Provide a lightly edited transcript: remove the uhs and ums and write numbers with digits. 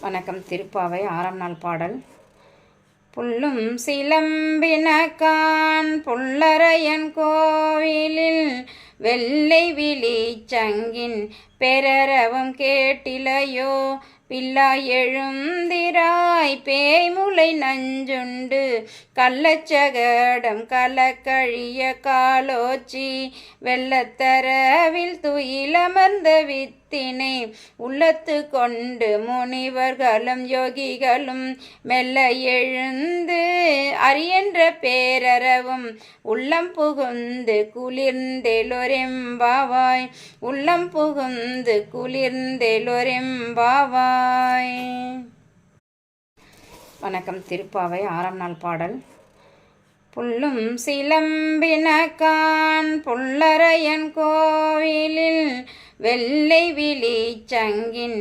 வணக்கம். திருப்பாவை 6ஆம் நாள் பாடல். புல்லும் சிலம்பினகான் புல்லரையன் கோவிலில் வெள்ளை விழி சங்கின் பெரரவம் கேட்டிலையோ? பில்லாய் எழுந்திராய் பேய்முலை நஞ்சுண்டு கள்ளச்சகடம் கலக்கழிய காலோச்சி வெள்ளத்தரவில் துயிலமர்ந்த வித்தினை உள்ளத்து கொண்டு முனிவர்களும் யோகிகளும் மெல்ல எழுந்து அரியன்ற பேரறவும் உள்ளம் புகுந்து குளிர்ந்தெலொரெம்பாவாய். உள்ளம் புகுந்து குளிர்ந்தெலொரெம்பாவாய். வணக்கம். திருப்பாவை 6ஆம் நாள் பாடல். புல்லும் சிலம்பினகான் புல்லரையன் கோவிலில் வெள்ளை விழி சங்கின்